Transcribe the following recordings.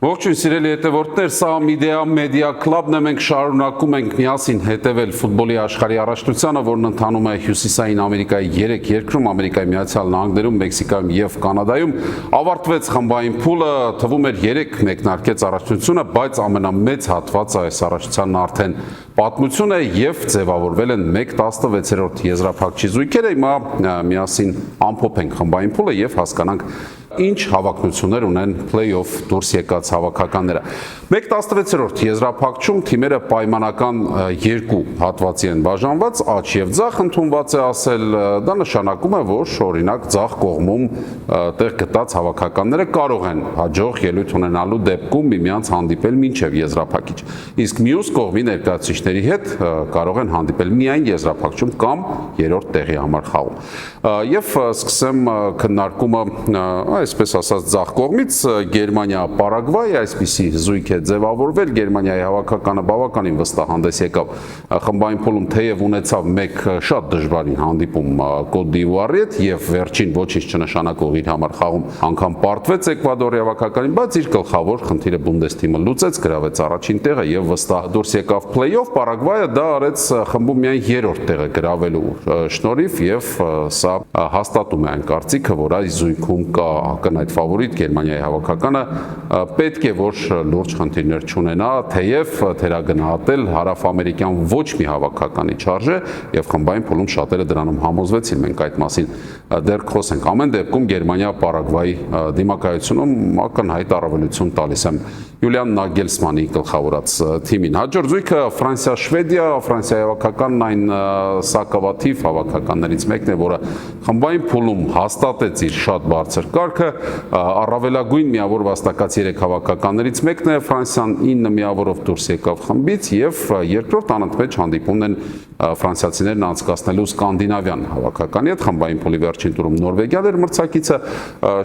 Ողջույն սիրելի հետևորդներ, սա Midea Media Club-ն է, մենք շարունակում ենք միասին հետևել ֆուտբոլի աշխարհի առաջնությանը, որն ընթանում է Հյուսիսային Ամերիկայի 3 երկրում, Ամերիկայի Միացյալ Նահանգներում, Մեքսիկայում եւ Կանադայում։ Ավարտվեց խմբային փուլը, թվում էր 3 մեկնարկեց առաջնությունը, բայց ամենամեծ հատվածը այս առաջնությանն արդեն պատմություն է եւ ձևավորվել են 1/16-րդ եզրափակչի զույգերը։ Հիմա միասին ամփոփենք խմբային փուլը եւ հասկանանք ինչ հավակնություններ ունեն play-off դուրս եկած հավաքականները։ 1/16-րդ եզրափակչում թիմերը պայմանական 2 հատվածի են բաժանված, աջ եւ ձախ ընդունված է ասել, դա նշանակում է, որ օրինակ ձախ կողմում տեղ գտած հավաքականները կարող են հաջող ելույթ ունենալու դեպքում միմյանց հանդիպել մինչեւ եզրափակիչ։ Իսկ մյուս կողմի ներկայացուցիչների հետ կարող են հանդիպել միայն եզրափակչում կամ երրորդ տեղի համար խաղում։ Եվ սկսեմ քննարկումը այսպես ասած ձախ կողմից Գերմանիա, Պարագվայ, այսպիսի զույգ է ձևավորվել, Գերմանիայի հավաքականը բավականին վստահ հանդես եկավ խմբային փուլում, թեև ունեցավ մեկ շատ դժվարին հանդիպում Կոտ դ'Իվուարի հետ եւ վերջին ոչինչ չնշանակող իր համար խաղում անգամ պարտվեց Էկվադորի հավաքականին, բայց իր գլխավոր խնդիրը Բունդեսթիմը լուծեց, գրավեց առաջին տեղը եւ վստահ դուրս եկավ play-off։ Պարագվայը դա արեց խմբում միայն երրորդ տեղը գրավելու շնորհիվ եւ սա հաստատում է այն կարծիքը, որ այս զույգում կա ակնհայտ ֆավորիտ Գերմանիայի հավաքականը պետք է որ լուրջ խնդիրներ չունենա, թեև թերագնահատել հարավամերիկյան ոչ մի հավաքականի չարժե եւ խմբային փուլում շատերը դրանում համոզվեցին, մենք այդ մասին դեռ խոսենք։ Ամեն դեպքում Գերմանիա-Պարագվայի դիմակայությունում ակնհայտ առավելություն տալիս եմ Յուլիան Նագելսմանի գլխավորած թիմին։ Հաջորդ զույգը Ֆրանսիա-Շվեդիա, Ֆրանսիայի հավաքականն այն սակավաթիվ հավաքականներից մեկն է, որը խմբային փուլում հաստատեց իր շատ բարձր կարգը, առավելագույն միավոր վաստակած 3 հավաքականներից մեկն է, Ֆրանսիան 9 միավորով դուրս եկավ խմբից եւ երկրորդ անընդմեջ հանդիպումն են ֆրանսիացիներն անցկացնելու սկանդինավյան հավաքականի հետ։ Խմբային փուլի վերջին տուրում Նորվեգիան էր մրցակիցը,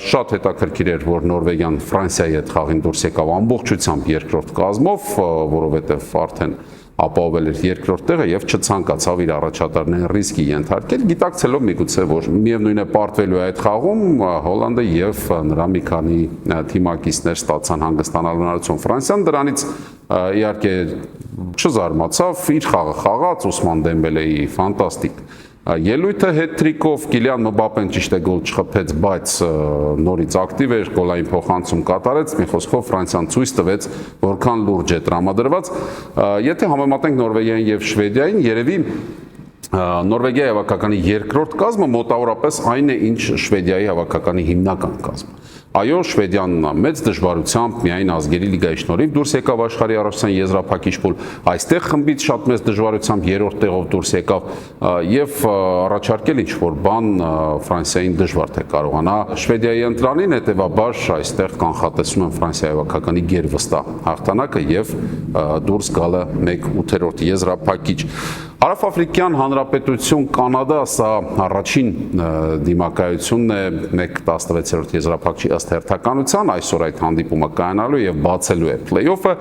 շատ հետաքրքիր էր, որ Նորվեգիան Ֆրանսիայի հետ խաղին դուրս եկավ ամբողջությամբ երկրորդ կազմով, որովհետեւ արդեն ապահովել էր երկրորդ տեղը եւ չցանկացավ իր առաջատարներին ռիսկի ենթարկել, գիտակցելով միգուցե որ միևնույն է պարտվելու է այդ խաղում, Հոլանդը եւ նրա մի քանի թիմակիցներ ստացան հանգստանալու հնարավորություն։ Ֆրանսիան դրանից իհարկե չզարմացավ, իր խաղը խաղաց, Ոսման Դեմբելեի ֆանտաստիկ ելույթը հետ-թրիկով, Կիլիան Մբապեն ճիշտ է գոլ չխփեց, բայց նորից ակտիվ էր, գոլային փոխանցում կատարեց, մի խոսքով Ֆրանսիան ցույց տվեց, որքան լուրջ է տրամադրված։ Եթե համեմատենք Նորվեգիային եւ Շվեդիային, երևի Նորվեգիայի հավաքականի երկրորդ կազմը մոտավորապես այն է, ինչ Շվեդիայի հավաքականի հիմնական կազմը։ Այո, Շվեդիան մեծ դժվարությամբ միայն ազգերի լիգայի շնորհիվ դուրս եկավ աշխարհի առաջնային եզրափակիչ փուլ, այստեղ խմբից շատ մեծ դժվարությամբ երրորդ տեղով դուրս եկավ եւ առաջարկել ինչ-որ բան Ֆրանսիային դժվար թե կարողանա Շվեդիայի ընտրանին, հետեւաբար այստեղ կանխատեսում են Ֆրանսիայի հավաքականի գերվստահ հաղթանակը եւ դուրս գալը 1/8 եզրափակիչ։ Հարավաֆրիկյան Հանրապետություն Կանադա, սա առաջին դիմակայությունն է 1/16-րդ եզրափակչի ըստ հերթականության, այսօր այդ հանդիպումը կայանալու եւ բացելու է play-off-ը,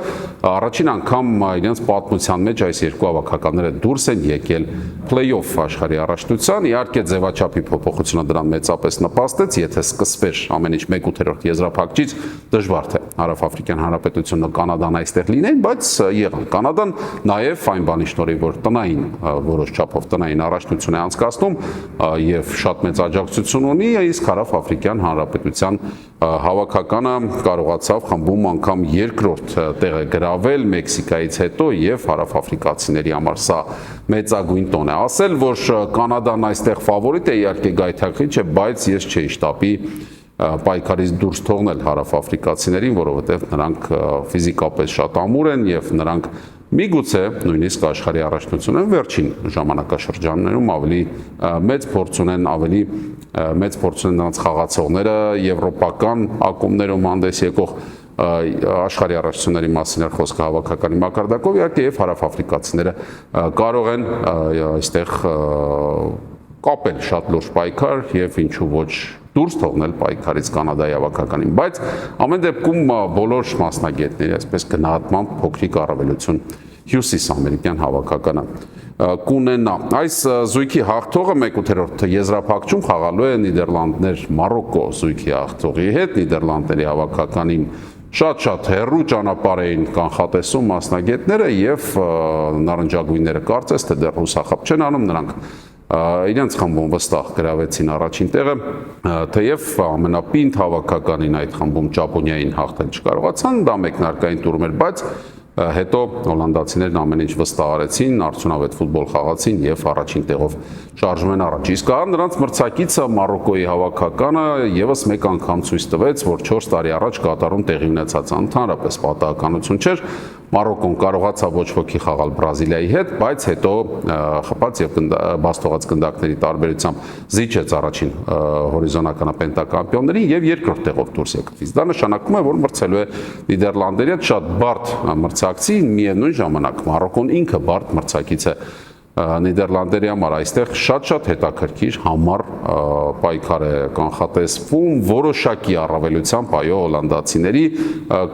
առաջին անգամ իրենց պատմության մեջ այս երկու հավաքականները դուրս են եկել play-off աշխարհի առաջնության, իհարկե ձևաչափի փոփոխությունը դրան մեծապես նպաստեց, եթե սկսվեր ամեն ինչ 1/8 եզրափակչից, դժվար թե Հարավաֆրիկյան Հանրապետությունը Կանադան այստեղ լինեն, բայց եղան Կանադան նաեւ այն բանի շնորհիվ, որ տնային որոշ չափով տնային առաջնություն է անցկացնում եւ շատ մեծ աջակցություն ունի, իսկ Հարավաֆրիկյան Հանրապետության հավաքականը կարողացավ խմբում անգամ երկրորդ տեղը գրավել Մեքսիկայից հետո եւ հարավաֆրիկացիների համար սա մեծագույն տոն է։ Ասել, որ Կանադան այստեղ ֆավորիտ է, իհարկե գայթակղիչ է, բայց ես չէի շտապի պայքարից դուրս թողնել հարավաֆրիկացիներին, որովհետեւ նրանք ֆիզիկապես շատ ամուր են եւ նրանք միգուցե նույնիսկ աշխարհի առաջնությունում վերջին ժամանակաշրջաններում ավելի մեծ փորձ ունեն, ավելի մեծ փորձ ունեն նրանց խաղացողները եվրոպական ակումբներում հանդես եկող աշխարհի առաջնությունների մասին էր խոսքը հավաքականի մակարդակով, իհարկե եւ հարավաֆրիկացիները կարող են այստեղ կապել շատ լուրջ պայքար եւ ինչու ոչ դուրս թողնել պայքարից Կանադայի հավաքականին, բայց ամեն դեպքում բոլոր մասնագետների այսպես գնահատմամբ փոքրիկ առավելություն հյուսիսամերիկյան հավաքականը կունենա։ Այս զույգի հաղթողը 1/8 եզրափակչում խաղալու է Նիդերլանդներ Մարոկկո զույգի հաղթողի հետ, Նիդերլանդների հավաքականին շատ հեռու ճանապարհ էին կանխատեսում մասնագետները եւ նարնջագույնները կարծես թե դեռ հուսախաբ չեն անում, նրանք իրենց խմբում վստահ գրավեցին առաջին տեղը, թեև ամենապինդ հավաքականին այդ խմբում Ճապոնիային հաղթել չկարողացան, դա մեկնարկային տուրում էր, բայց հետո հոլանդացիներն ամեն ինչ վստահ արեցին, արդյունավետ ֆուտբոլ խաղացին եւ առաջին տեղով շարժում են առաջ։ Իսկ ահա նրանց մրցակիցը Մարոկոյի հավաքականը եւս մեկ անգամ ցույց տվեց, որ 4 տարի առաջ Կատարում տեղի ունեցած ընդհանրապես պատահականություն չէր։ Մարոկոն կարողացավ ոչ ոքի խաղալ Բրազիլիայի հետ, բայց հետո խփած եւ բաստողած գնդակների տարբերությամբ զիջեց առաջին հորիզոնակապենտակամպիոններին եւ երկրորդ տեղով դուրս եկավ։ Դա նշանակում է, որ մրցելու է Նիդերլանդերի հետ շատ բարդ մրցակցի, միևնույն ժամանակ Մարոկոն ինքը բարդ մրցակից է Նիդերլանդերի համար, այստեղ շատ հետաքրքիր համառ պայքար է կանխատեսվում, որոշակի առավելությամբ այո հոլանդացիների,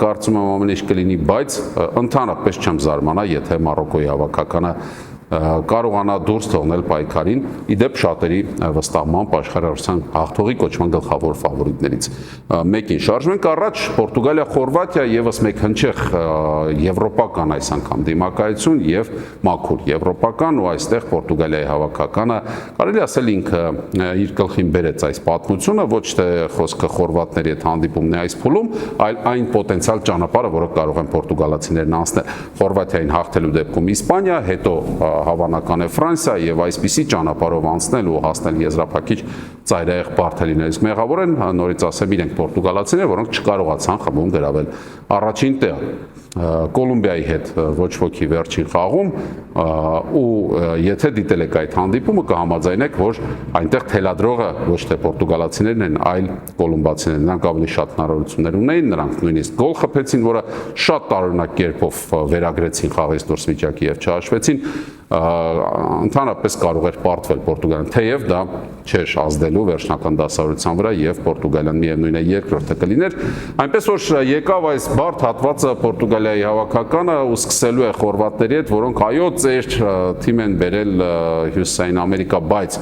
կարծում եմ ամեն ինչ կլինի, բայց ընդհանրապես չեմ զարմանա, եթե Մարոկոյի հավաքականը կարողանա դուրս թողնել պայքարին, իդեպ շատերի վստահմամբ աշխարհահռչության հաղթողի կոչման գլխավոր ֆավորիտներից մեկին։ Շարժվենք առաջ, Պորտուգալիա, Խորվաթիա եւս մեկ հնչեղ եվրոպական այս անգամ դիմակայություն եւ մաքուր եվրոպական, ու այստեղ Պորտուգալիայի հավաքականը կարելի ասել ինքը իր գլխին բերեց այս պատմությունը, ոչ թե խոսքը խորվաթների հետ հանդիպումն է այս փուլում, այլ այն պոտենցիալ ճանապարհը, որը կարող են պորտուգալացիներն անցնել։ Խորվաթիային հաղթելու դեպքում Իսպանիա, հետո հավանական է Ֆրանսիա եւ այսպիսի ճանապարհով անցնել ու հասնել եզրափակիչ ծայրահեղ բարդելիներ։ Իսկ մեղավոր են նորից ասեմ իրենք պորտուգալացիները, որոնք չկարողացան խմբում գրավել առաջին տեղը։ Կոլումբիայի հետ ոչ ոքի վերջին խաղում ու եթե դիտել եք այդ հանդիպումը կհամաձայնեք, որ այնտեղ թելադրողը ոչ թե պորտուգալացիներն են, այլ կոլումբացիներն։ Նրանք ավելի շատ հնարավորություններ ունեին, նրանք նույնիսկ գոլ խփեցին, որը շատ տարօրինակ կերպով վերագրեցին խաղից դուրս վիճակի եւ չհաշվեցին։ Ընդհանրապես կարող էր պարտվել Պորտուգալիան, թեև դա չէր ազդելու վերջնական դասավորության վրա եւ Պորտուգալիան միևնույն է երկրորդը կլիներ։ Այնպես որ եկավ այս բարդ հատվածը Պորտուգալիայի հավաքականը ու սկսելու է խորվաթների հետ, որոնք այո ծեր թիմ են բերել Հյուսիսային Ամերիկա, բայց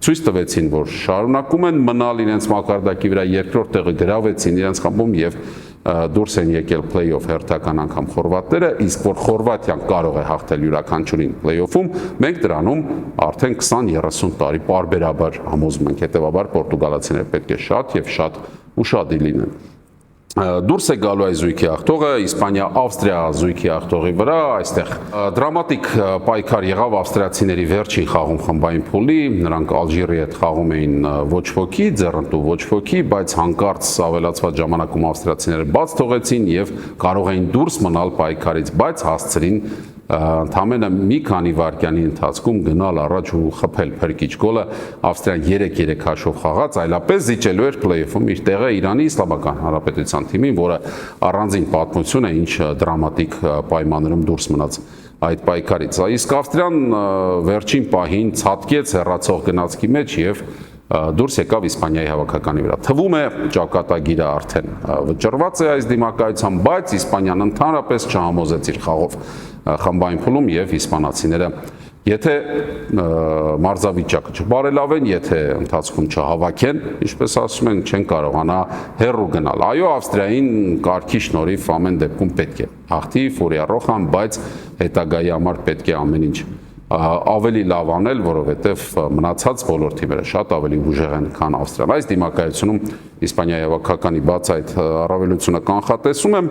ցույց տվեցին, որ շարունակում են մնալ իրենց մակարդակի վրա, երկրորդ տեղը գրավեցին իրենց խմբում եւ դուրս են եկել play-off հերթական անգամ խորվաթները, իսկ որ Խորվաթիան կարող է հաղթել յուրաքանչյուրին play-off-ում, մենք դրանում արդեն 20-30 տարի պարբերաբար համոզում ենք, հետևաբար պորտուգալացիները պետք է շատ եւ շատ ուշադիր լինեն։ Դուրս է գալու այս զույգի հաղթողը Իսպանիա-Ավստրիա զույգի հաղթողի վրա, այստեղ դրամատիկ պայքար եղավ ավստրիացիների վերջին խաղում խմբային փուլի, նրանք Ալժիրի հետ խաղում էին ոչ ոքի, ձեռնտու ոչ ոքի, բայց հանկարծ ավելացված ժամանակում ավստրիացիները բաց թողեցին եւ կարող էին դուրս մնալ պայքարից, բայց հասցրին ընդամենը մի քանի վայրկյանի ընթացքում գնալ առաջ ու խփել փրկիչ գոլը, Ավստրիան 3-3 հաշվով խաղաց, այլապես զիջելու էր play-off-ում իր տեղը Իրանի Իսլամական Հանրապետության թիմին, որը առանձին պատմություն է, ինչ դրամատիկ պայմաններում դուրս մնաց այդ պայքարից։ Իսկ Ավստրիան վերջին պահին ցատկեց հեռացող գնացքի մեջ եւ դուրս եկավ Իսպանիայի հավաքականի վրա։ Թվում է ճակատագիրը արդեն վճռված է այս դիմակայությամբ, բայց Իսպանիան ընդհանրապես չհամոզեց իր խաղով խմբային փուլում եւ իսպանացիները եթե մարզավիճակը չբարելավեն, եթե ընթացքում չհավաքեն, ինչպես ասում են, չեն կարողանա հեռու գնալ։ Այո, Ավստրիային կարգի շնորհիվ ամեն դեպքում պետք է հաղթի Ֆուրիա Ռոխան, բայց հետագայի համար պետք է ամեն ինչ ավելի լավ անել, որովհետև մնացած բոլոր թիմերը շատ ավելի ուժեղ են, քան Ավստրիան։ Այս դիմակայությունում Իսպանիայի հավաքականի բաց այդ առավելությունը կանխատեսում եմ։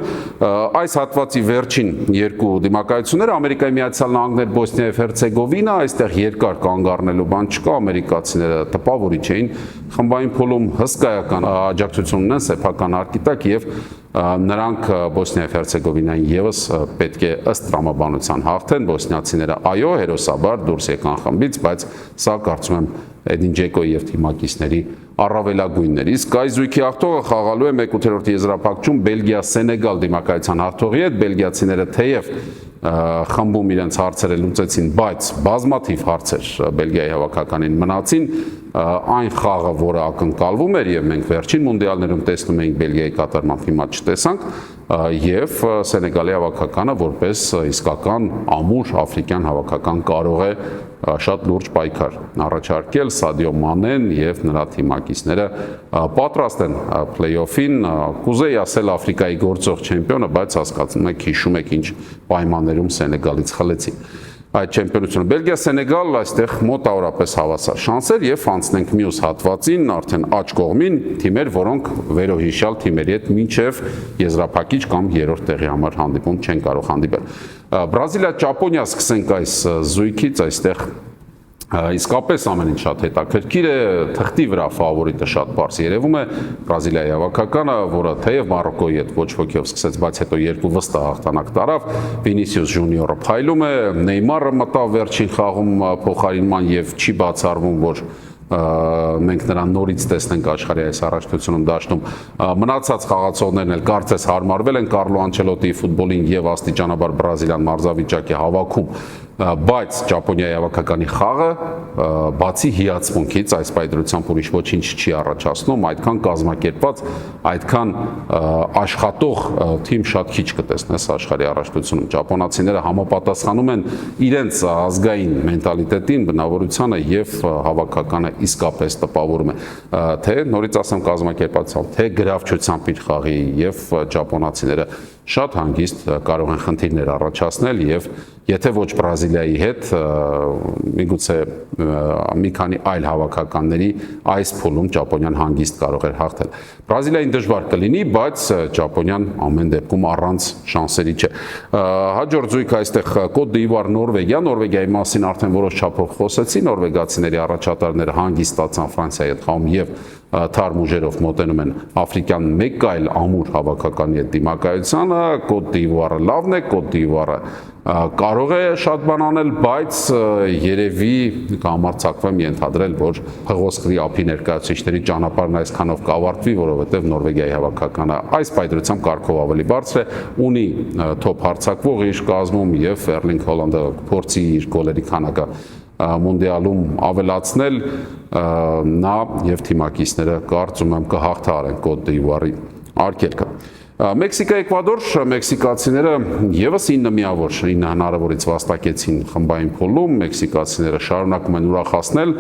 Այս հատվածի վերջին երկու դիմակայությունները Ամերիկայի Միացյալ Նահանգներ, Բոսնիա եւ Հերցեգովինա, այստեղ երկար կանգ առնելու բան չկա, ամերիկացիները տպավորիչ էին խմբային փուլում, հսկայական աջակցություն ունեն սեփական արկիտակ եւ նրանք Բոսնիա եւ Հերցեգովինային եւս պետք է ըստ տրամաբանության հաղթեն, բոսնիացիները այո հերոսաբար դուրս եկան խմբից, բայց սա կարծում եմ Էդին Ջեկոյի եւ թիմակիցների առավելագույններ։ Իսկ այս զույգի հաղթողը խաղալու է 1/8 եզրափակում Բելգիա-Սենեգալ դիմակայության հաղթողի հետ, բելգիացիները թեև խմբում իրենց հարցերը լուծեցին, բայց բազմաթիվ հարցեր Բելգիայի հավաքականին մնացին, այն խաղը, որը ակնկալվում էր եւ մենք վերջին մունդիալներում տեսնում էինք Բելգիայի կատարմամբ հիմա չտեսանք եւ Սենեգալի հավաքականը որպես իսկական ամուր աֆրիկյան հավաքական կարող է շատ լուրջ պայքար առաջարկել Սադիո Մանեն եւ նրա թիմակիցները պատրաստ են փլեյօֆին կուզեի ասել Աֆրիկայի գործող չեմպիոնը, բայց հասկացնում եք, հիշում եք ինչ պայմաններում Սենեգալից խլեցին այդ չեմպիոնությունը։ Բելգիա-Սենեգալ այստեղ մոտավորապես հավասար շանսեր եւ անցնենք մյուս հատվածին, արդեն աջ կողմին թիմեր, որոնք վերոհիշյալ թիմերի հետ մինչեւ եզրափակիչ կամ երրորդ տեղի համար հանդիպում չեն կարող հանդիպել։ Բրազիլիա-Ճապոնիա սկսենք այս զույգից, այստեղ իսկապես ամեն ինչ շատ հետաքրքիր է, թղթի վրա ֆավորիտը շատ բարձ երևում է Բրազիլիայի հավաքականը, որը թեև Մարոկոյի հետ ոչ ոքիով սկսեց, բայց հետո երկու վստահ հաղթանակ տարավ, Վինիսիուս Ջունիորը փայլում է, Նեյմարը մտավ վերջին խաղում փոխարինման եւ չի բացառվում, որ մենք նրան նորից տեսնենք աշխարհի այս առաջնությունում դաշտում մնացած խաղացողներն էլ կարծես հարմարվել են Կարլո Անչելոտիի ֆուտբոլին եւ աստիճանաբար Բրազիլիան մարզավիճակի հավաքում, բայց Ճապոնիայի հավաքականի խաղը բացի հիացմունքից այս պայծրությամբ ուրիշ ոչինչ չի առաջացնում, այդքան կազմակերպված, այդքան աշխատող թիմ շատ քիչ կտեսնես աշխարհի առաջնությունում։ Ճապոնացիները համապատասխանում են իրենց ազգային մենտալիտետին, բնավորությանը եւ հավաքականը իսկապես տպավորում է, թե նորից ասեմ կազմակերպածությամբ, թե գրավչությամբ իր խաղի եւ ճապոնացիները շատ հանգիստ կարող են խնդիրներ առաջացնել եւ եթե ոչ Բրազիլիայի հետ, միգուցե մի քանի այլ հավաքականների այս փուլում Ճապոնիան հանգիստ կարող էր հաղթել։ Բրազիլիային դժվար կլինի, բայց Ճապոնիան ամեն դեպքում առանց շանսերի չէ։ Հաջորդ զույգը այստեղ Կոտ դ'Իվուար Նորվեգիա, Նորվեգիայի մասին արդեն որոշ չափով խոսեցի, նորվեգացիների առաջատարները հանգիստ ստացան Ֆրանսիայի հետ խաղում եւ թարմ ուժերով մոտենում են աֆրիկյան մեկ այլ ամուր հավաքականի հետ դիմակայությանը, Կոտ դ'Իվուարը լավն է, Կոտ դ'Իվուարը կարող է շատ բան անել, բայց երևի կհամարձակվեմ ենթադրել, որ հղոսկրի ափի ներկայացուցիչների ճանապարհն այսքանով կավարտվի, որովհետև Նորվեգիայի հավաքականը այս պայծրությամբ կարգով ավելի բարձր է, ունի թոփ հարձակվող իր կազմում եւ Էրլինգ Հոլանդը փորձի իր գոլերի քանակը մունդիալում ավելացնել, նա եւ թիմակիցները կարծում եմ կհաղթահարեն Կոտ դ'Իվուարի արգելքը։ Մեքսիկա-Էկվադոր, մեքսիկացիները եւս 9 միավոր 9 հնարավորից վաստակեցին խմբային փուլում, մեքսիկացիները շարունակում են ուրախացնել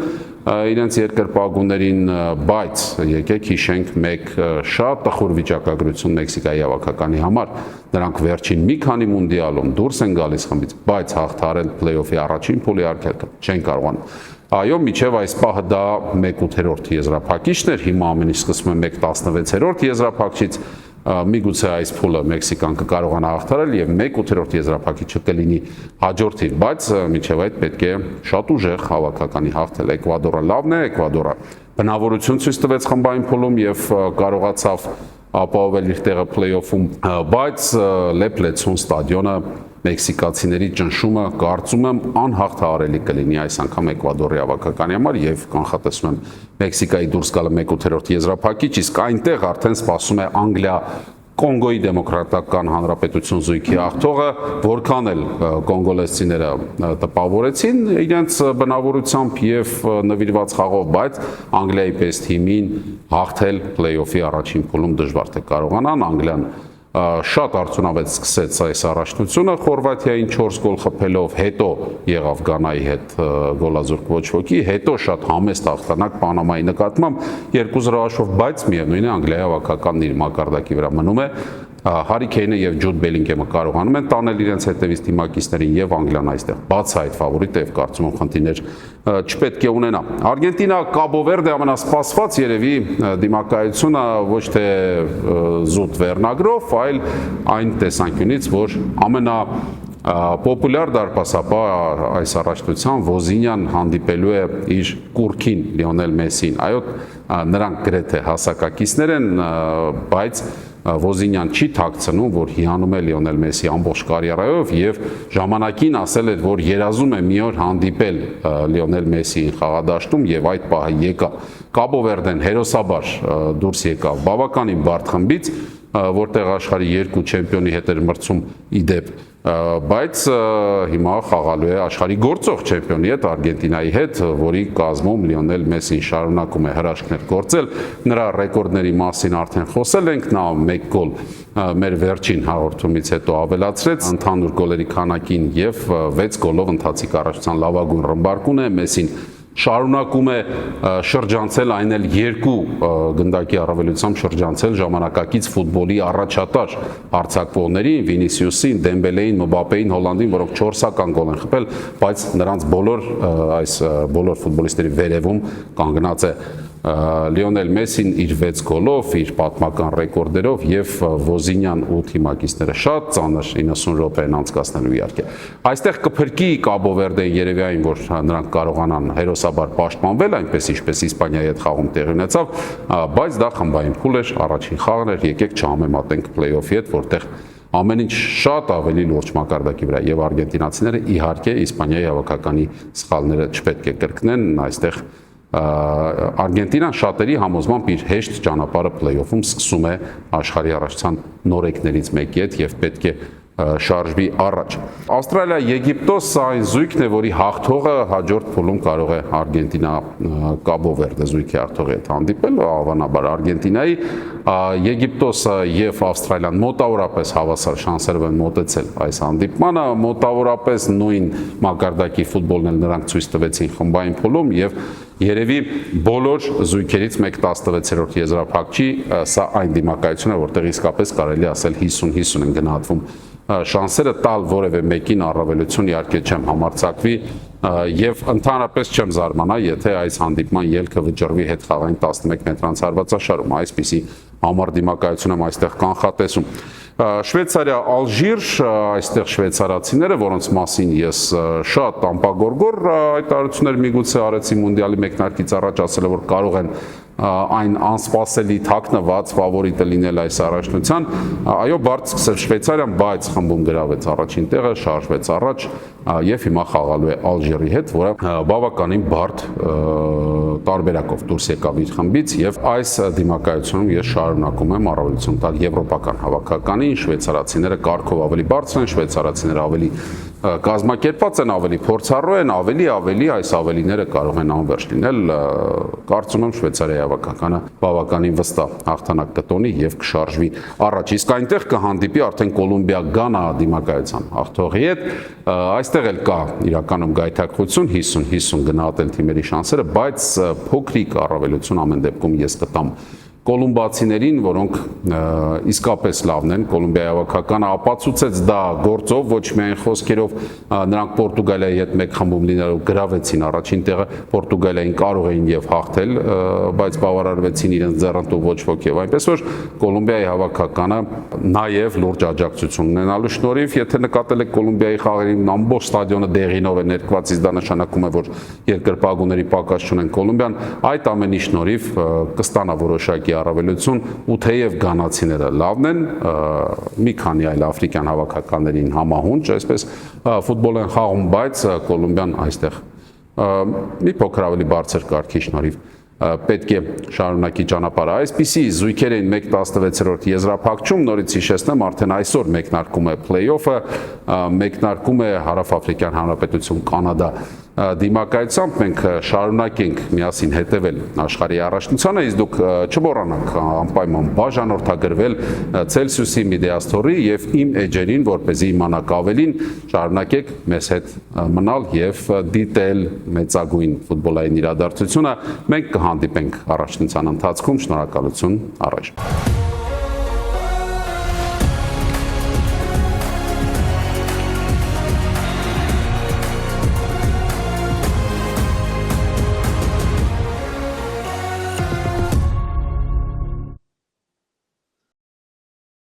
իրենց երկրպագուներին, բայց եկեք հիշենք մեկ շատ տխուր վիճակագրություն Մեքսիկայի հավաքականի համար, նրանք վերջին մի քանի մունդիալում դուրս են գալիս խմբից, բայց հաղթահարել փլեյօֆի առաջին փուլի արգելքը չեն կարողանում։ Այո, միջև այս պահը դա 1/8 եզրափակիչն էր, հիմա ամեն ինչ սկսվում է 1/16 եզրափակիչից, միգուցե այս փուլը Մեքսիկան կկարողանա հաղթահարել եւ 1/8 եզրափակիչը կլինի հաջորդին, բայց միջև այդ պետք է շատ ուժեղ հավաքականի հաղթել։ Էկվադորը լավն է, Էկվադորը բնավորություն ցույց տվեց խմբային փուլում եւ կարողացավ ապահովել իր տեղը փլեյօֆում, բայց Լեպլեցուն ստադիոնը մեքսիկացիների ճնշումը կարծում եմ անհաղթահարելի կլինի այս անգամ Էկվադորի հավաքականի համար եւ կանխատեսում եմ Մեքսիկայի դուրս գալը 1/8 եզրափակիչ, իսկ այնտեղ արդեն սպասում է Անգլիա Կոնգոյի դեմոկրատական հանրապետություն զույգի հաղթողը, որքան էլ կոնգոլեսցիները տպավորեցին իրենց բնավորությամբ եւ նվիրված խաղով, բայց Անգլիայի պես թիմին հաղթել փլեյօֆի առաջին փուլում դժվար թե կարողանան, Անգլիան շատ արդյունավետ սկսեց այս առաջնությունը Խորվաթիային 4 գոլ խփելով, հետո եղավ Գանայի հետ գոլազուրկ ոչ ոքի, հետո շատ համեստ հաղթանակ Պանամայի նկատմամբ 2-0 հաշվով, բայց միևնույն է Անգլիայի հավաքականն իր մակարդակի վրա մնում է, Հարի Քեյնը եւ Ջուդ Բելինգհեմը կարողանում են տանել իրենց հետևից թիմակիցներին եւ Անգլիան այստեղ բաց այդ ֆավորիտ է եւ կարծում եմ խնդիրներ չպետք է ունենա։ Արգենտինա Կաբո Վերդե ամենասպասված երևի դիմակայությունը ոչ թե զուտ վերնագրով, այլ այն տեսանկյունից, որ ամենա պոպուլյար դարպասապահ այս առաջնության Ոզինյան հանդիպելու է իր կուռքին Լիոնել Մեսսին։ Այո, նրանք գրեթե հասակակիցներ են, բայց Ոզինյան չի թաքցնում, որ հիանում է Լիոնել Մեսսի ամբողջ կարիերայով եւ ժամանակին ասել էր, որ երազում է մի օր հանդիպել Լիոնել Մեսսիին խաղադաշտում եւ այդ պահը եկա։ Կաբո Վերդեն հերոսաբար դուրս եկավ բավականին բարդ խմբից, որտեղ աշխարհի 2 չեմպիոնի հետ էր մրցում իդեպ, բայց հիմա խաղալու է աշխարհի գործող չեմպիոնի հետ, Արգենտինայի հետ, որի կազմում Լիոնել Մեսին շարունակում է հրաշքներ գործել, նրա ռեկորդների մասին արդեն խոսել ենք, նա 1 գոլ մեր վերջին հաղորդումից հետո ավելացրեց ընդհանուր գոլերի քանակին եւ 6 գոլով ընթացիկ առաջացան լավագույն ռմբարկուն է, Մեսին շարունակում է շրջանցել, այն էլ 2 գնդակի առավելությամբ շրջանցել ժամանակակից ֆուտբոլի առաջատար արձակվողներին, Վինիսիուսին, Դեմբելեին, Մբապեին, Հոլանդին, որոնք 4-ական գոլ են խփել, բայց նրանց բոլոր ֆուտբոլիստների վերևում կանգնած է Լիոնել Մեսին իր 6 գոլով, իր պատմական ռեկորդերով եւ Ոզինյան ու թիմակիցները շատ ծանր 90 րոպե են անցկացնելու իհարկե։ Այստեղ կփրկի Կաբո Վերդեն երևի այն, որ նրանք կարողանան հերոսաբար պաշտպանվել, այնպես ինչպես Իսպանիայի հետ խաղում տեղի ունեցավ, բայց դա խմբային փուլ էր, առաջին խաղն էր, եկեք չհամեմատենք փլեյօֆի հետ, որտեղ ամեն ինչ շատ ավելի լուրջ մակարդակի վրա եւ արգենտինացիները իհարկե Իսպանիայի հավաքականի սխալները չպետք է կրկնեն, այստեղ Արգենտինան շատերի համոզմամբ իր հեշտ ճանապարհը փլեյօֆում սկսում է աշխարհի առաջացան նորեկներից մեկի հետ եւ պետք է շարժվի առաջ։ Ավստրալիա, Եգիպտոս այն զույգն է, որի հաղթողը հաջորդ փուլում կարող է Արգենտինա Կաբո Վերդե զույգի հաղթողի հետ հանդիպել, հավանաբար Արգենտինայի, Եգիպտոսը եւ Ավստրալիան մոտավորապես հավասար շանսերով են մոտեցել այս հանդիպմանը, մոտավորապես նույն մակարդակի ֆուտբոլն էլ նրանք ցույց տվեցին խմբային փուլում եւ երևի բոլոր զույգերից 1/16 եզրափակչի, սա այն դիմակայությունն է, որտեղ իսկապես կարելի ասել 50-50 են գնահատվում շանսերը տալ որևէ մեկին առավելություն իհարկե չեմ համարձակվի եւ ընդհանրապես չեմ զարմանա, եթե այս հանդիպման ելքը վճռվի հետ խաղային 11 մետրանց հարվածաշարում, այսպիսի համառ դիմակայություն եմ այստեղ կանխատեսում։ Շվեյցարիա, Ալժիր, այստեղ շվեյցարացիները, որոնց մասին ես շատ ամպագորգոր հայտարարություններ միգուցե արեցի մունդիալի մեկնարկից առաջ, ասելով որ կարող են այն անսպասելի թաքնված ֆավորիտը լինել այս առաջնության, այո, բարդ սկսել Շվեյցարիան, բայց խմբում գրավեց առաջին տեղը, շարժվեց առաջ եւ հիմա խաղալու է Ալժիրի հետ, որը բավականին բարդ տարբերակով դուրս եկավ իր խմբից եւ այս դիմակայությունում ես շարունակում եմ առավելություն տալ եվրոպական հավաքականին, շվեյցարացիները կարգով ավելի բարձր են, շվեյցարացիները ավելի կազմակերպված են, ավելի փորձառու են, ավելի այս ավելիները կարող են անվերջ լինել, կարծում եմ Շվեյցարիայի հավաքականը բավականին վստահ հաղթանակ կտոնի եւ կշարժվի առաջ, իսկ այնտեղ կհանդիպի արդեն Կոլումբիա-Գանա դիմակայության հաղթողի հետ, այստեղ էլ կա իրականում գայթակղություն, 50-50 գնահատել թիմերի շանսերը, բայց փոքրիկ առավելություն ամեն դեպքում ես կտամ կոլումբացիներին, որոնք իսկապես լավն են, Կոլումբիայի հավաքականը ապացուցեց դա գործով, ոչ միայն խոսքերով, նրանք Պորտուգալիայի հետ մեկ խմբում լինելով գրավեցին առաջին տեղը, Պորտուգալիային կարող էին եւ հաղթել, բայց բավարարվեցին իրենց ձեռնտու ոչ ոք եւ այնպես որ Կոլումբիայի հավաքականը նաեւ լուրջ աջակցություն ունենալու շնորհիվ, եթե նկատել եք Կոլումբիայի խաղերին ամբողջ ստադիոնը դեղինով է ներկված, դա նշանակում է, որ երկրպագուների պակաս չունեն Կոլումբիան, այդ ամենի շնորհիվ կստանա որոշակի առավելություն ու թեև գանացիները լավն են, մի քանի այլ աֆրիկյան հավաքականներին համահունչ, այսպես ֆուտբոլ են խաղում, բայց Կոլումբիան այստեղ մի փոքր ավելի բարձր կարգի շնորհիվ պետք է շարունակի ճանապարհը։ Այսպիսի զույգեր են 1/16 եզրափակում, նորից հիշեցնեմ, արդեն այսօր մեկնարկում է փլեյօֆը, մեկնարկում է Հարավաֆրիկյան Հանրապետություն Կանադա դիմակայությամբ, մենք շարունակենք միասին հետևել աշխարհի առաջնությանը, իսկ դուք չմոռանաք անպայման բաժանորդագրվել Celsius-ի Mediastor-ի եւ իմ էջերին, որպեսզի իմանաք ավելին, շարունակեք մեզ հետ մնալ եւ դիտել մեծագույն ֆուտբոլային իրադարձությունը, մենք կհանդիպենք առաջնության ընթացքում, շնորհակալություն, առաջ։